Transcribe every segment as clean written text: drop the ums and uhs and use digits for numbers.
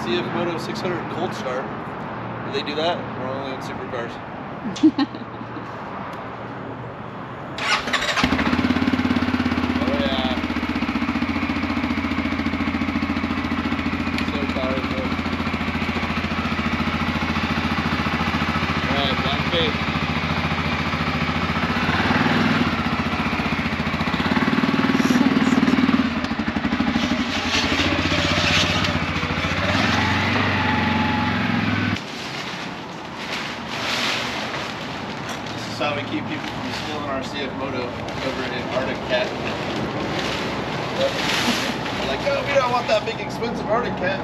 CF Moto 600 cold start. Do they do that? We're only in supercars. Oh yeah. So tired though. Alright, Black Faith. How we keep people from stealing our CF Moto over in Arctic Cat. They're like, oh, we don't want that big expensive Arctic Cat.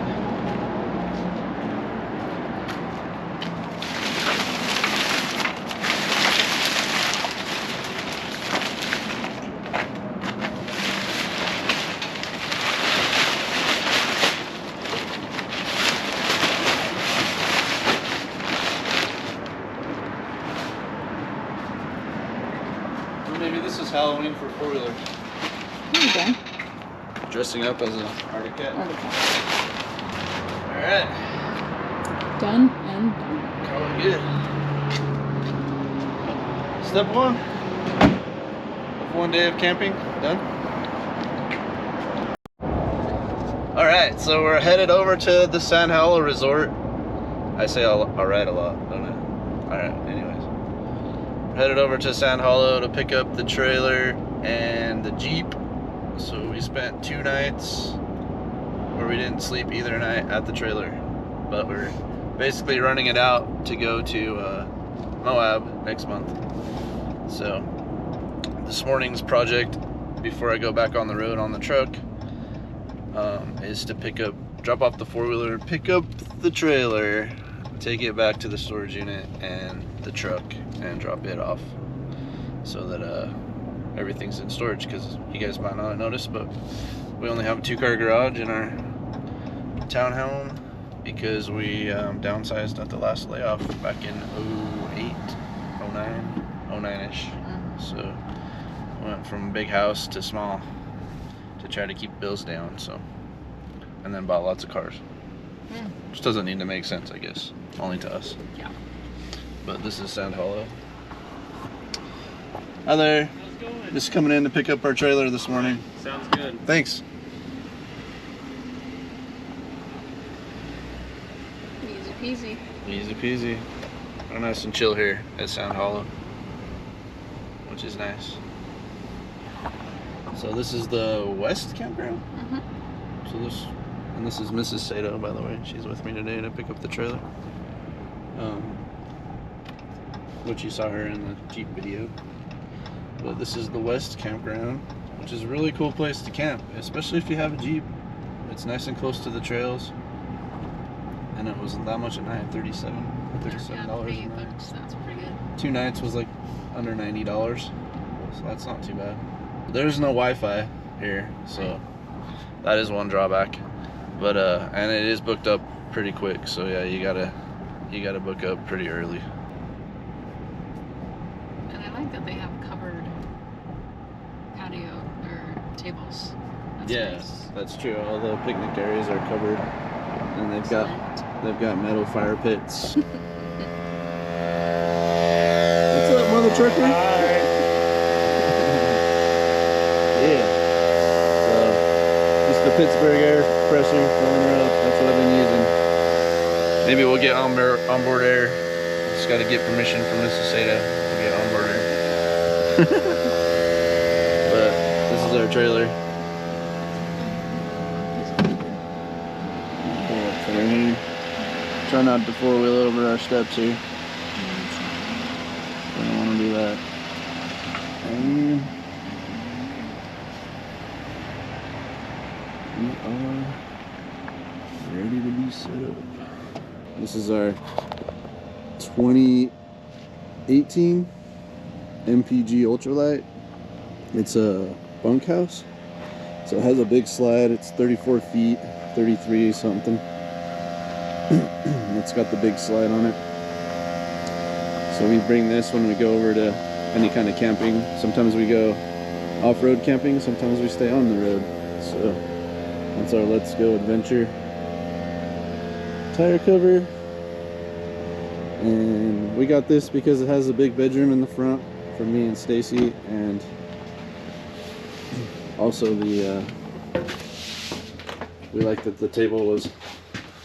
Maybe this is Halloween for four-wheeler. Okay. Dressing up as an Arctic Cat. Alright. Done and done. Calling good. Step one. Of one day of camping. Done. Alright, so we're headed over to the Sand Hollow Resort. I say alright a lot, don't I? Alright, anyways. Headed over to Sand Hollow to pick up the trailer and the Jeep. So we spent 2 nights where we didn't sleep either night at the trailer, but we're basically running it out to go to Moab next month. So this morning's project before I go back on the road on the truck is to drop off the four-wheeler, pick up the trailer, take it back to the storage unit and the truck and drop it off so that everything's in storage, because you guys might not notice, but we only have a 2-car garage in our townhome because we downsized at the last layoff back in 08, 09-ish. So went from big house to small to try to keep bills down, so, and then bought lots of cars. Which doesn't need to make sense, I guess. Only to us. Yeah. But this is Sand Hollow. Hi there. Just coming in to pick up our trailer this morning. Sounds good. Thanks. Easy peasy. Easy peasy. Real nice and chill here at Sand Hollow, which is nice. So this is the West Campground. So this is Mrs. Sato, by the way. She's with me today to pick up the trailer. Which you saw her in the Jeep video. But this is the West Campground, which is a really cool place to camp, especially if you have a Jeep. It's nice and close to the trails. And it wasn't that much a night, $37 a night. Bucks, that's pretty good. 2 nights was like under $90, so that's not too bad. There's no Wi-Fi here, so that is one drawback. But and it is booked up pretty quick, so yeah, you gotta book up pretty early. And I like that they have covered patio or tables. That's nice. That's true. All the picnic areas are covered, and they've got metal fire pits. What's up, mother trucker? Yeah. So just the Pittsburgh air compressor filling her up. That's what I've been using. Maybe we'll get onboard air. Just got to get permission from Mrs. Sato to get onboard air. But this is our trailer. Try not to four-wheel over our steps here. We don't want to do that. And we are ready to be set up. This is our 2018 MPG Ultralight. It's a bunkhouse, so it has a big slide. It's 34 feet, 33 something. It's got the big slide on it. So we bring this when we go over to any kind of camping. Sometimes we go off-road camping, sometimes we stay on the road. So that's our Let's Go adventure. tire cover. And we got this because it has a big bedroom in the front for me and Stacy, and also the we like that the table was,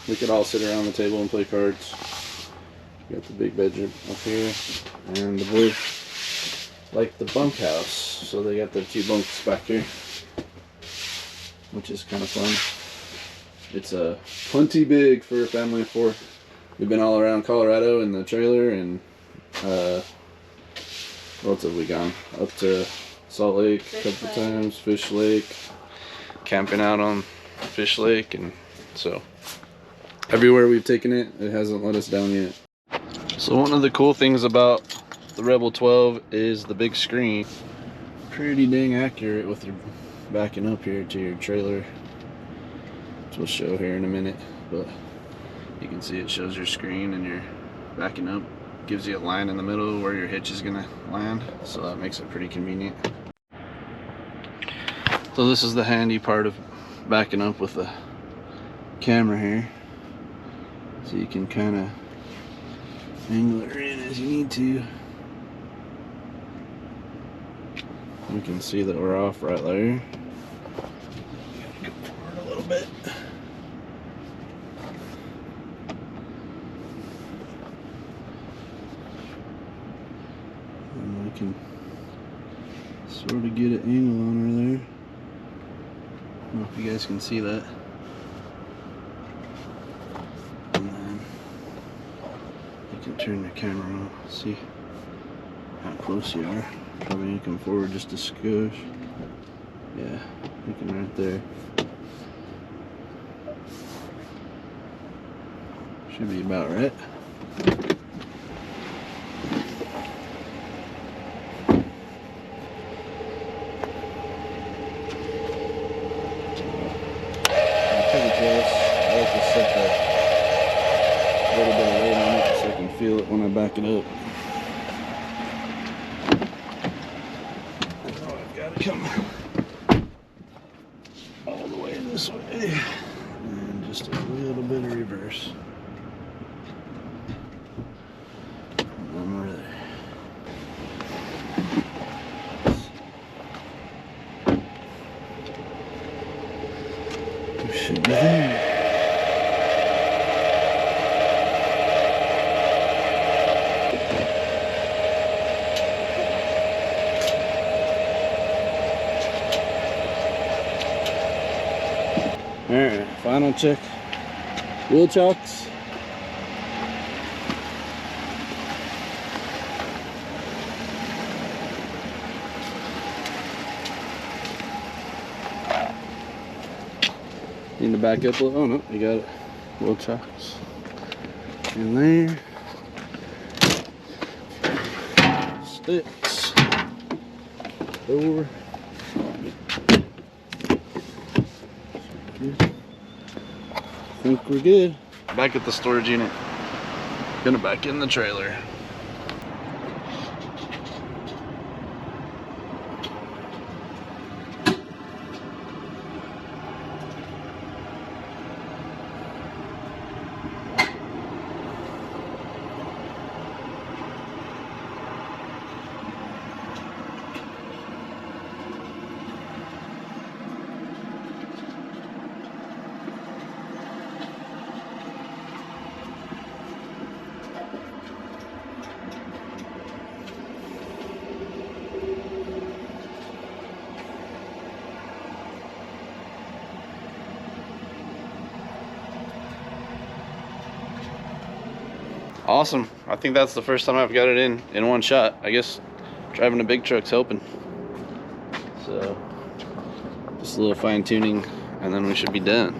we could all sit around the table and play cards. Got the big bedroom up here, and the boys like the bunkhouse, so they got the 2 bunks back here, which is kind of fun. It's plenty big for a family of 4. We've been all around Colorado in the trailer, and what else have we gone? Up to Salt Lake a couple times, Fish Lake, camping out on Fish Lake, and so everywhere we've taken it, it hasn't let us down yet. So one of the cool things about the Rebel 12 is the big screen. Pretty dang accurate with your backing up here to your trailer, which we'll show here in a minute, but you can see it shows your screen and you're backing up. Gives you a line in the middle where your hitch is gonna land, so that makes it pretty convenient. So this is the handy part of backing up with the camera here. So you can kind of angle it in as you need to. We can see that we're off right there. Go forward a little bit. And we can sort of get an angle on her there. I don't know if you guys can see that. And then you can turn the camera on, see how close you are. Probably need to come forward just a skosh. Yeah, you can right there. Should be about right. I like to set a little bit of weight on it so I can feel it when I back it up. Oh, I've got to come all the way this way and just a little bit of reverse. One more there. We should be there. Alright, final check. Wheel chocks. Need to back up a little. Oh no, you got it. Wheel chocks in there. Sticks. Over. I think we're good. Back at the storage unit. Gonna back in the trailer. Awesome. I think that's the first time I've got it in one shot. I guess driving a big truck's helping. So just a little fine tuning and then we should be done.